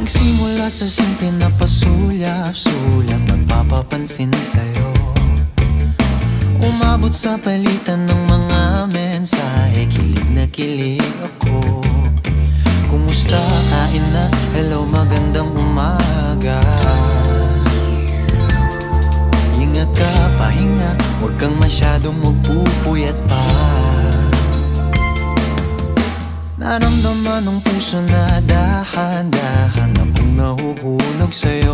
Nagsimula sa simple na pasulyap-sulyap, nagpapapansin sa'yo. Umabot sa palitan ng mga mensahe, kilig na kilig ako. Kumusta, kain na, hello, magandang umaga. Ingat ka, pahinga, huwag kang masyadong magpupuyat pa. Naramdaman ng puso na dahan-dahan akong nahuhulog sa'yo.